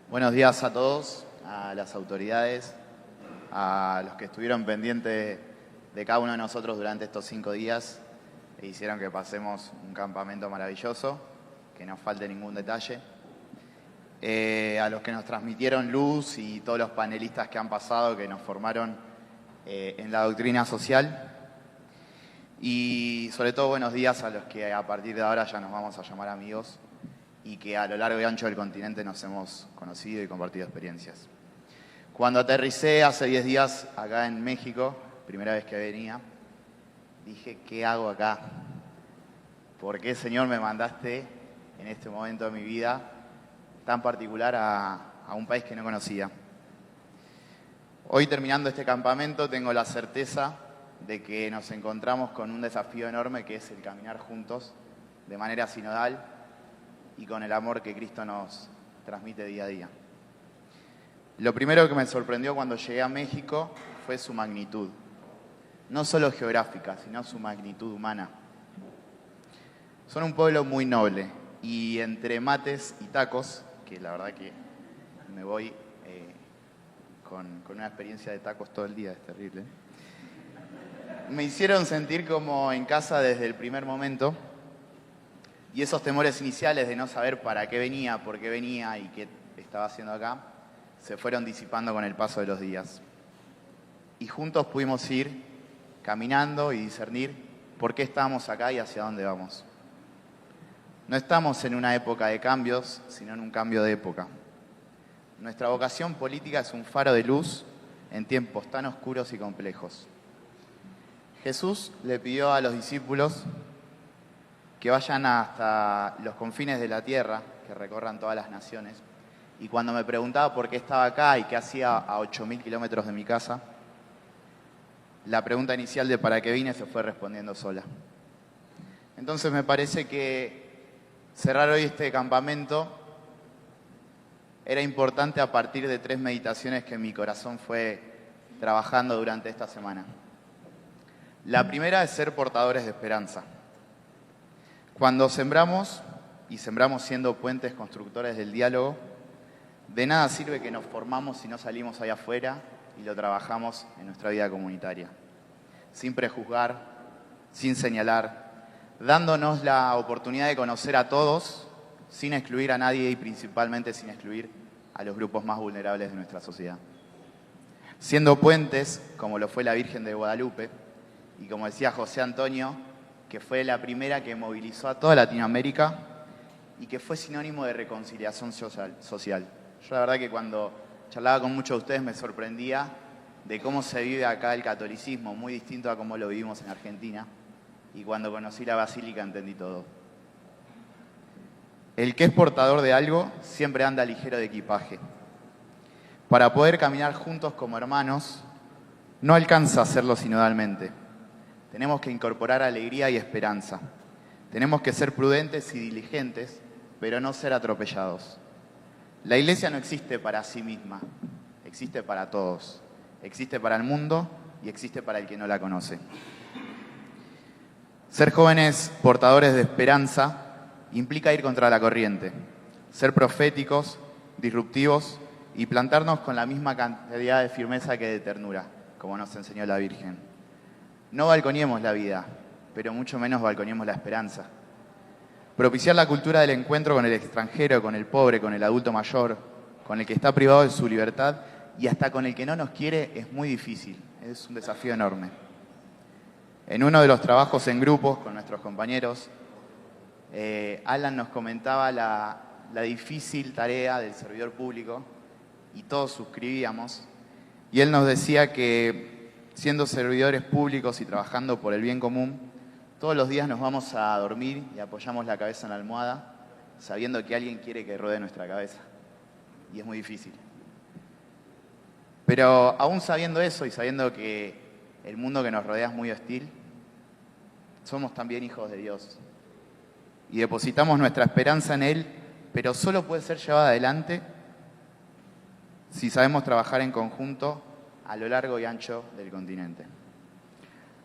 Buenos días a todos, a las autoridades, a los que estuvieron pendientes de cada uno de nosotros durante estos 5 días e hicieron que pasemos un campamento maravilloso, que no falte ningún detalle. A los que nos transmitieron luz y todos los panelistas que han pasado, que nos formaron en la doctrina social. Y sobre todo buenos días a los que a partir de ahora ya nos vamos a llamar amigos y que a lo largo y ancho del continente nos hemos conocido y compartido experiencias. Cuando aterricé hace 10 días acá en México, primera vez que venía, dije, ¿qué hago acá? ¿Por qué, Señor, me mandaste en este momento de mi vida tan particular a un país que no conocía? Hoy, terminando este campamento, tengo la certeza de que nos encontramos con un desafío enorme, que es el caminar juntos de manera sinodal y con el amor que Cristo nos transmite día a día. Lo primero que me sorprendió cuando llegué a México fue su magnitud, no solo geográfica, sino su magnitud humana. Son un pueblo muy noble y entre mates y tacos, que la verdad que me voy con una experiencia de tacos todo el día, es terrible, me hicieron sentir como en casa desde el primer momento, y esos temores iniciales de no saber para qué venía, por qué venía y qué estaba haciendo acá, se fueron disipando con el paso de los días. Y juntos pudimos ir caminando y discernir por qué estamos acá y hacia dónde vamos. No estamos en una época de cambios, sino en un cambio de época. Nuestra vocación política es un faro de luz en tiempos tan oscuros y complejos. Jesús le pidió a los discípulos que vayan hasta los confines de la tierra, que recorran todas las naciones. Y cuando me preguntaba por qué estaba acá y qué hacía a 8.000 kilómetros de mi casa, la pregunta inicial de para qué vine se fue respondiendo sola. Entonces me parece que cerrar hoy este campamento era importante a partir de 3 meditaciones que mi corazón fue trabajando durante esta semana. La primera es ser portadores de esperanza. Cuando sembramos, y sembramos siendo puentes constructores del diálogo, de nada sirve que nos formamos si no salimos allá afuera y lo trabajamos en nuestra vida comunitaria. Sin prejuzgar, sin señalar, dándonos la oportunidad de conocer a todos, sin excluir a nadie y principalmente sin excluir a los grupos más vulnerables de nuestra sociedad. Siendo puentes, como lo fue la Virgen de Guadalupe, y como decía José Antonio, que fue la primera que movilizó a toda Latinoamérica y que fue sinónimo de reconciliación social. Yo la verdad que cuando charlaba con muchos de ustedes me sorprendía de cómo se vive acá el catolicismo, muy distinto a cómo lo vivimos en Argentina, y cuando conocí la Basílica entendí todo. El que es portador de algo siempre anda ligero de equipaje. Para poder caminar juntos como hermanos, no alcanza a hacerlo sinodalmente. Tenemos que incorporar alegría y esperanza. Tenemos que ser prudentes y diligentes, pero no ser atropellados. La Iglesia no existe para sí misma, existe para todos. Existe para el mundo y existe para el que no la conoce. Ser jóvenes portadores de esperanza implica ir contra la corriente, ser proféticos, disruptivos y plantarnos con la misma cantidad de firmeza que de ternura, como nos enseñó la Virgen. No balconiemos la vida, pero mucho menos balconiemos la esperanza. Propiciar la cultura del encuentro con el extranjero, con el pobre, con el adulto mayor, con el que está privado de su libertad y hasta con el que no nos quiere es muy difícil, es un desafío enorme. En uno de los trabajos en grupos con nuestros compañeros, Alan nos comentaba la difícil tarea del servidor público y todos suscribíamos, y él nos decía que siendo servidores públicos y trabajando por el bien común, todos los días nos vamos a dormir y apoyamos la cabeza en la almohada, sabiendo que alguien quiere que rodee nuestra cabeza. Y es muy difícil. Pero aún sabiendo eso y sabiendo que el mundo que nos rodea es muy hostil, somos también hijos de Dios. Y depositamos nuestra esperanza en Él, pero solo puede ser llevada adelante si sabemos trabajar en conjunto a lo largo y ancho del continente.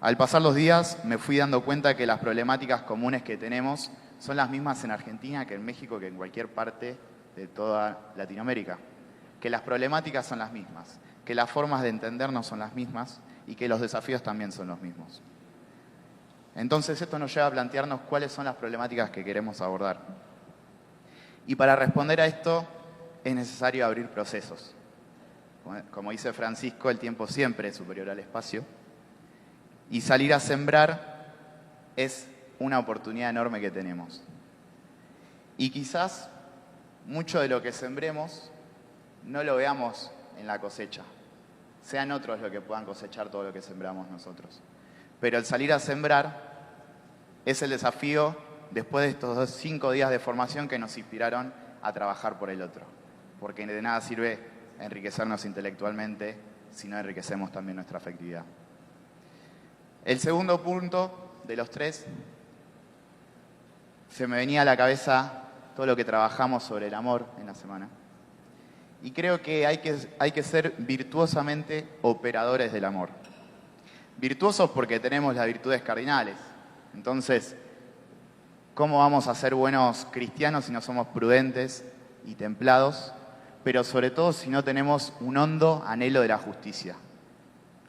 Al pasar los días me fui dando cuenta que las problemáticas comunes que tenemos son las mismas en Argentina que en México, que en cualquier parte de toda Latinoamérica. que las problemáticas son las mismas, que las formas de entendernos son las mismas y que los desafíos también son los mismos. Entonces esto nos lleva a plantearnos cuáles son las problemáticas que queremos abordar. Y para responder a esto es necesario abrir procesos. Como dice Francisco, el tiempo siempre es superior al espacio. Y salir a sembrar es una oportunidad enorme que tenemos. Y quizás mucho de lo que sembremos no lo veamos en la cosecha. Sean otros los que puedan cosechar todo lo que sembramos nosotros. Pero el salir a sembrar es el desafío después de estos 5 días de formación que nos inspiraron a trabajar por el otro. Porque de nada sirve enriquecernos intelectualmente si no enriquecemos también nuestra afectividad. El segundo punto de los 3, se me venía a la cabeza todo lo que trabajamos sobre el amor en la semana. Y creo que hay que ser virtuosamente operadores del amor. Virtuosos porque tenemos las virtudes cardinales. Entonces, ¿cómo vamos a ser buenos cristianos si no somos prudentes y templados? Pero sobre todo si no tenemos un hondo anhelo de la justicia.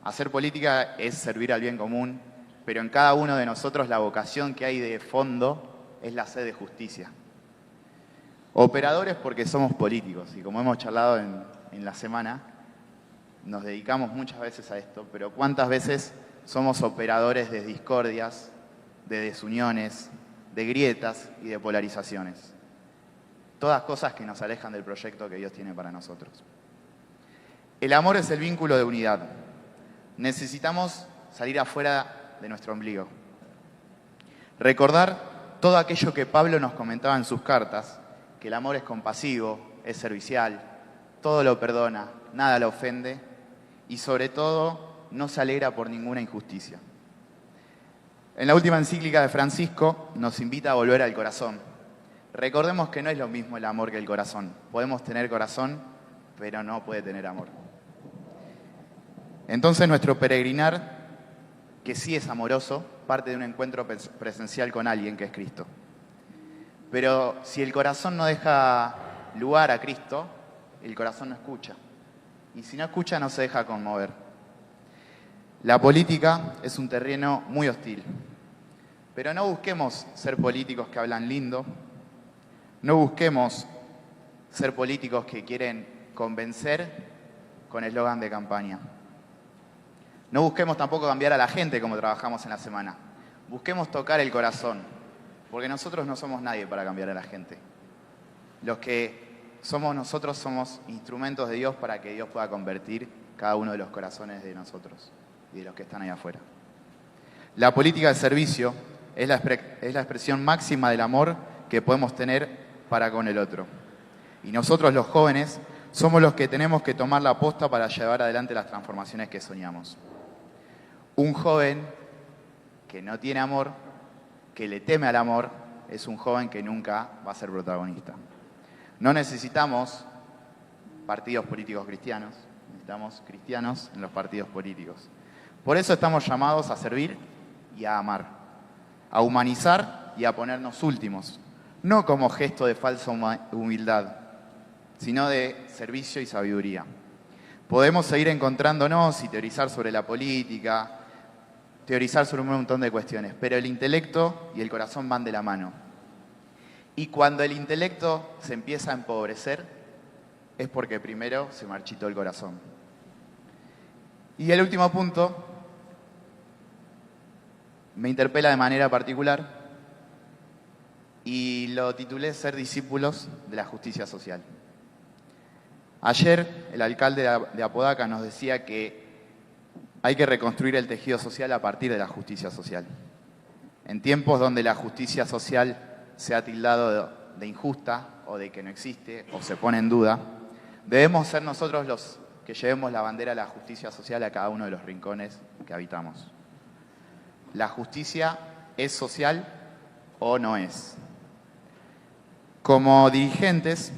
Hacer política es servir al bien común, pero en cada uno de nosotros la vocación que hay de fondo es la sed de justicia. Operadores porque somos políticos y como hemos charlado en la semana, nos dedicamos muchas veces a esto, pero ¿cuántas veces somos operadores de discordias, de desuniones, de grietas y de polarizaciones? Todas cosas que nos alejan del proyecto que Dios tiene para nosotros. El amor es el vínculo de unidad. Necesitamos salir afuera de nuestro ombligo. Recordar todo aquello que Pablo nos comentaba en sus cartas, que el amor es compasivo, es servicial, todo lo perdona, nada lo ofende y sobre todo no se alegra por ninguna injusticia. En la última encíclica de Francisco nos invita a volver al corazón. Recordemos que no es lo mismo el amor que el corazón. Podemos tener corazón, pero no puede tener amor. Entonces nuestro peregrinar, que sí es amoroso, parte de un encuentro presencial con alguien que es Cristo. Pero si el corazón no deja lugar a Cristo, el corazón no escucha. Y si no escucha, no se deja conmover. La política es un terreno muy hostil. Pero no busquemos ser políticos que hablan lindo. No busquemos ser políticos que quieren convencer con eslogan de campaña. No busquemos tampoco cambiar a la gente como trabajamos en la semana. Busquemos tocar el corazón. Porque nosotros no somos nadie para cambiar a la gente. Los que somos nosotros somos instrumentos de Dios para que Dios pueda convertir cada uno de los corazones de nosotros y de los que están ahí afuera. La política de servicio es la expresión máxima del amor que podemos tener para con el otro. Y nosotros los jóvenes somos los que tenemos que tomar la posta para llevar adelante las transformaciones que soñamos. Un joven que no tiene amor, que le teme al amor, es un joven que nunca va a ser protagonista. No necesitamos partidos políticos cristianos, necesitamos cristianos en los partidos políticos. Por eso estamos llamados a servir y a amar, a humanizar y a ponernos últimos, no como gesto de falsa humildad, sino de servicio y sabiduría. Podemos seguir encontrándonos y teorizar sobre la política, teorizar sobre un montón de cuestiones, pero el intelecto y el corazón van de la mano. Y cuando el intelecto se empieza a empobrecer, es porque primero se marchitó el corazón. Y el último punto me interpela de manera particular y lo titulé Ser discípulos de la justicia social. Ayer el alcalde de Apodaca nos decía que hay que reconstruir el tejido social a partir de la justicia social. En tiempos donde la justicia social se ha tildado de injusta o de que no existe o se pone en duda, debemos ser nosotros los que llevemos la bandera de la justicia social a cada uno de los rincones que habitamos. ¿La justicia es social o no es? Como dirigentes,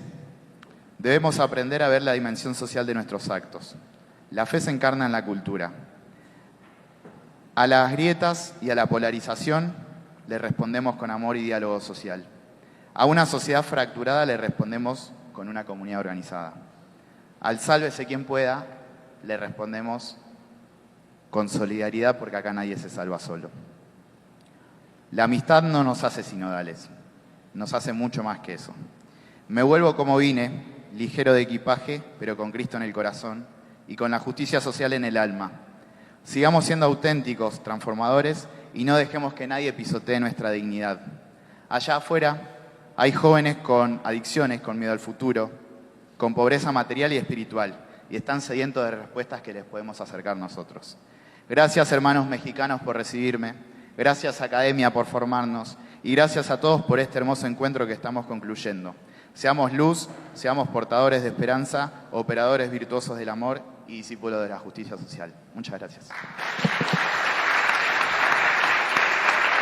debemos aprender a ver la dimensión social de nuestros actos. La fe se encarna en la cultura. A las grietas y a la polarización le respondemos con amor y diálogo social. A una sociedad fracturada le respondemos con una comunidad organizada. Al sálvese quien pueda, le respondemos con solidaridad porque acá nadie se salva solo. La amistad no nos hace sinodales, nos hace mucho más que eso. Me vuelvo como vine, ligero de equipaje, pero con Cristo en el corazón y con la justicia social en el alma. Sigamos siendo auténticos, transformadores y no dejemos que nadie pisotee nuestra dignidad. Allá afuera hay jóvenes con adicciones, con miedo al futuro, con pobreza material y espiritual y están sedientos de respuestas que les podemos acercar nosotros. Gracias, hermanos mexicanos, por recibirme. Gracias, Academia, por formarnos. Y gracias a todos por este hermoso encuentro que estamos concluyendo. Seamos luz, seamos portadores de esperanza, operadores virtuosos del amor y discípulos de la justicia social. Muchas gracias.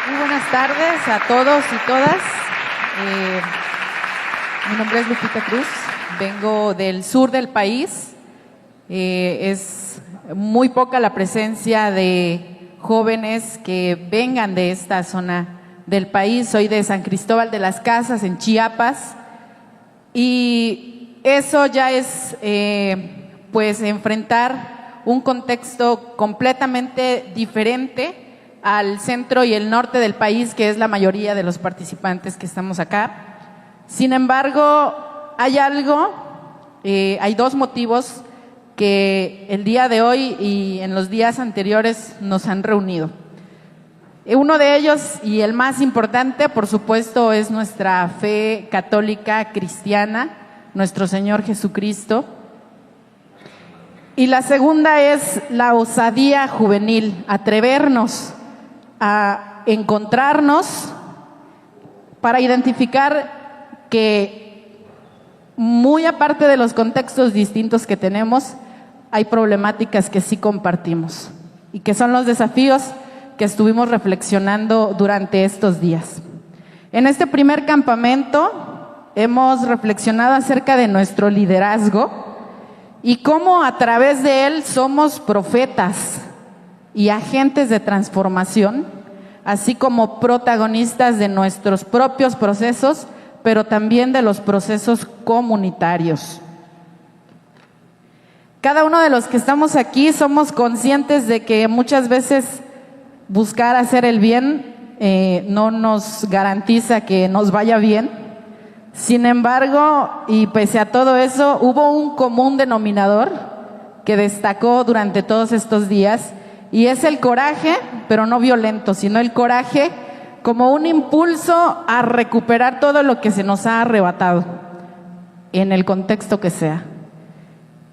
Muy buenas tardes a todos y todas. Mi nombre es Lupita Cruz. Vengo del sur del país. Es muy poca la presencia de jóvenes que vengan de esta zona del país. Soy de San Cristóbal de las Casas, en Chiapas, y eso ya es pues enfrentar un contexto completamente diferente al centro y el norte del país, que es la mayoría de los participantes que estamos acá. Sin embargo, hay hay dos motivos que el día de hoy y en los días anteriores nos han reunido. Uno de ellos, y el más importante, por supuesto, es nuestra fe católica cristiana, nuestro Señor Jesucristo. Y la segunda es la osadía juvenil, atrevernos a encontrarnos para identificar que, muy aparte de los contextos distintos que tenemos, hay problemáticas que sí compartimos y que son los desafíos que estuvimos reflexionando durante estos días. En este primer campamento hemos reflexionado acerca de nuestro liderazgo y cómo a través de él somos profetas y agentes de transformación, así como protagonistas de nuestros propios procesos, pero también de los procesos comunitarios. Cada uno de los que estamos aquí somos conscientes de que muchas veces buscar hacer el bien no nos garantiza que nos vaya bien. Sin embargo, y pese a todo eso, hubo un común denominador que destacó durante todos estos días, y es el coraje, pero no violento, sino el coraje como un impulso a recuperar todo lo que se nos ha arrebatado, en el contexto que sea.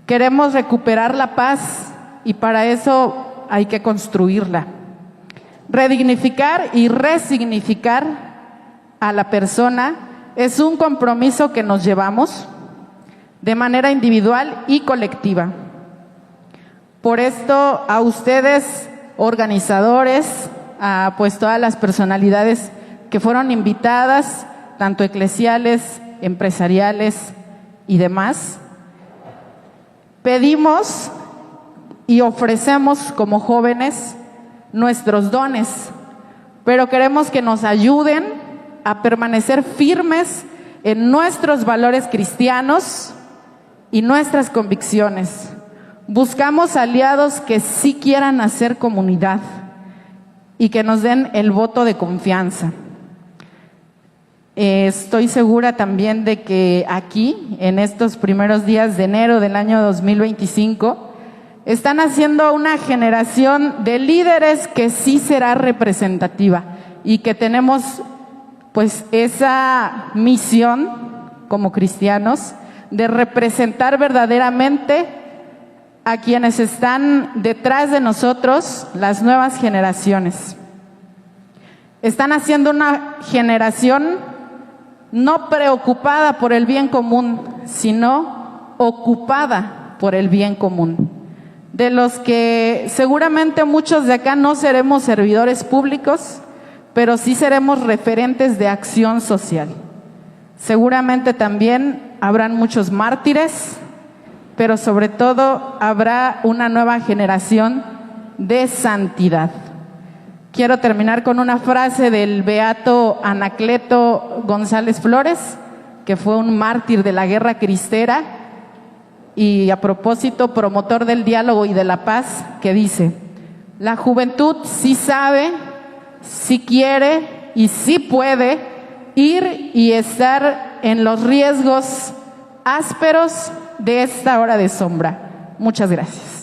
Queremos recuperar la paz y para eso hay que construirla. Redignificar y resignificar a la persona es un compromiso que nos llevamos de manera individual y colectiva. Por esto, a ustedes, organizadores, a pues todas las personalidades que fueron invitadas, tanto eclesiales, empresariales y demás, pedimos y ofrecemos como jóvenes nuestros dones, pero queremos que nos ayuden a permanecer firmes en nuestros valores cristianos y nuestras convicciones. Buscamos aliados que sí quieran hacer comunidad y que nos den el voto de confianza. Estoy segura también de que aquí, en estos primeros días de enero del año 2025, están haciendo una generación de líderes que sí será representativa y que tenemos pues esa misión como cristianos de representar verdaderamente a quienes están detrás de nosotros, las nuevas generaciones. Están haciendo una generación no preocupada por el bien común, sino ocupada por el bien común, de los que seguramente muchos de acá no seremos servidores públicos, pero sí seremos referentes de acción social. Seguramente también habrán muchos mártires, pero sobre todo habrá una nueva generación de santidad. Quiero terminar con una frase del beato Anacleto González Flores, que fue un mártir de la guerra cristera y a propósito promotor del diálogo y de la paz, que dice: la juventud sí sabe, sí quiere y sí puede ir y estar en los riesgos ásperos de esta hora de sombra. Muchas gracias.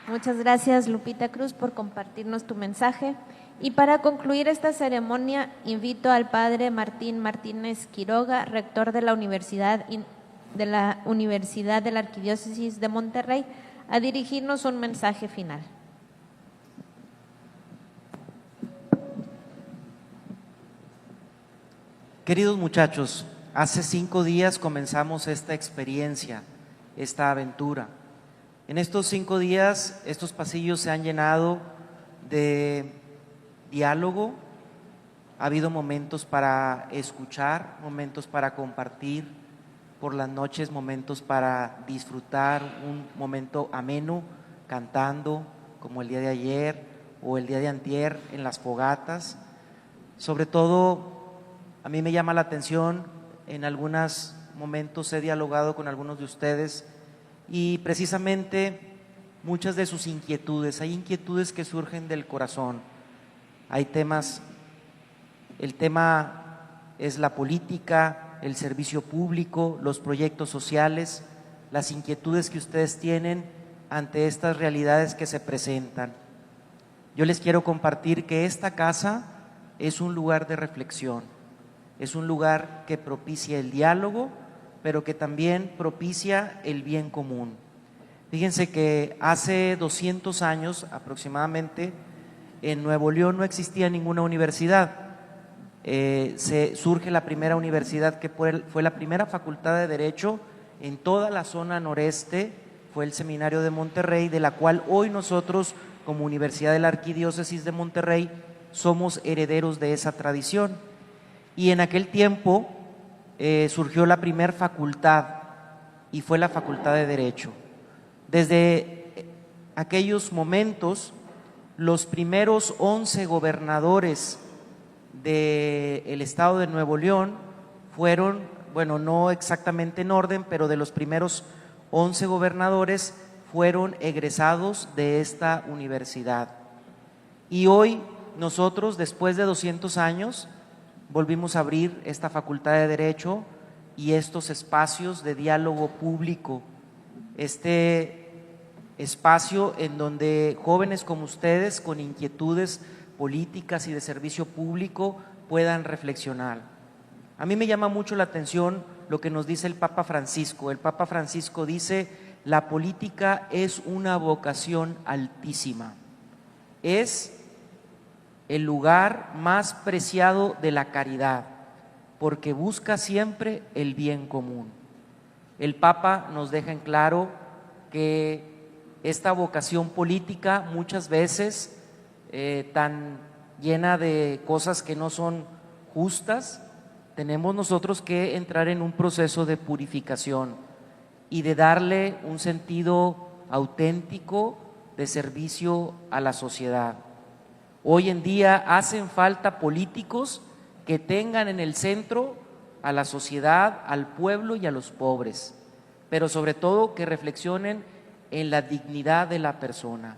Muchas gracias, Lupita Cruz, por compartirnos tu mensaje. Y para concluir esta ceremonia, invito al padre Martín Martínez Quiroga, rector de la Universidad de la Arquidiócesis de Monterrey, a dirigirnos un mensaje final. Queridos muchachos, hace 5 días comenzamos esta experiencia, esta aventura. En estos 5 días, estos pasillos se han llenado de diálogo, ha habido momentos para escuchar, momentos para compartir, por las noches momentos para disfrutar un momento ameno, cantando, como el día de ayer o el día de antier en las fogatas. Sobre todo, a mí me llama la atención, en algunos momentos he dialogado con algunos de ustedes y precisamente muchas de sus inquietudes, hay inquietudes que surgen del corazón, hay temas, el tema es la política, el servicio público, los proyectos sociales, las inquietudes que ustedes tienen ante estas realidades que se presentan. Yo les quiero compartir que esta casa es un lugar de reflexión, es un lugar que propicia el diálogo, pero que también propicia el bien común. Fíjense que hace 200 años aproximadamente en Nuevo León no existía ninguna universidad. Surge la primera universidad que fue la primera facultad de Derecho en toda la zona noreste, fue el Seminario de Monterrey, de la cual hoy nosotros como Universidad de la Arquidiócesis de Monterrey somos herederos de esa tradición. Y en aquel tiempo surgió la primera facultad y fue la Facultad de Derecho. Desde aquellos momentos, los primeros 11 gobernadores del estado de Nuevo León fueron, bueno, no exactamente en orden, pero de los primeros 11 gobernadores fueron egresados de esta universidad. Y hoy nosotros, después de 200 años, volvimos a abrir esta Facultad de Derecho y estos espacios de diálogo público, este espacio en donde jóvenes como ustedes con inquietudes políticas y de servicio público puedan reflexionar. A mí me llama mucho la atención lo que nos dice el Papa Francisco. El Papa Francisco dice: la política es una vocación altísima, es el lugar más preciado de la caridad, porque busca siempre el bien común. El Papa nos deja en claro que esta vocación política muchas veces tan llena de cosas que no son justas, tenemos nosotros que entrar en un proceso de purificación y de darle un sentido auténtico de servicio a la sociedad. Hoy en día hacen falta políticos que tengan en el centro a la sociedad, al pueblo y a los pobres, pero sobre todo que reflexionen en la dignidad de la persona.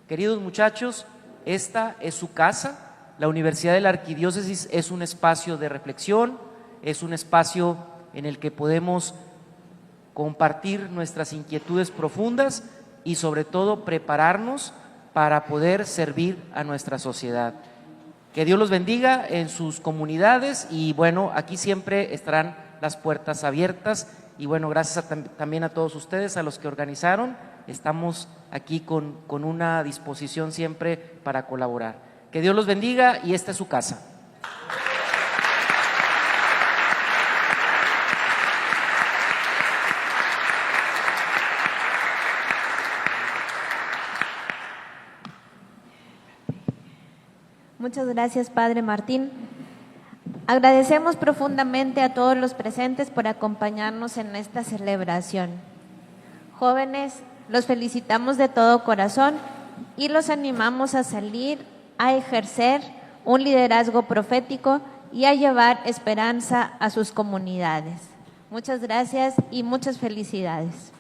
Queridos muchachos, esta es su casa, la Universidad de la Arquidiócesis es un espacio de reflexión, es un espacio en el que podemos compartir nuestras inquietudes profundas y sobre todo prepararnos para poder servir a nuestra sociedad. Que Dios los bendiga en sus comunidades y bueno, aquí siempre estarán las puertas abiertas y bueno, gracias también a todos ustedes, a los que organizaron, estamos aquí con una disposición siempre para colaborar. Que Dios los bendiga y esta es su casa. Muchas gracias, Padre Martín. Agradecemos profundamente a todos los presentes por acompañarnos en esta celebración. Jóvenes, los felicitamos de todo corazón y los animamos a salir a ejercer un liderazgo profético y a llevar esperanza a sus comunidades. Muchas gracias y muchas felicidades.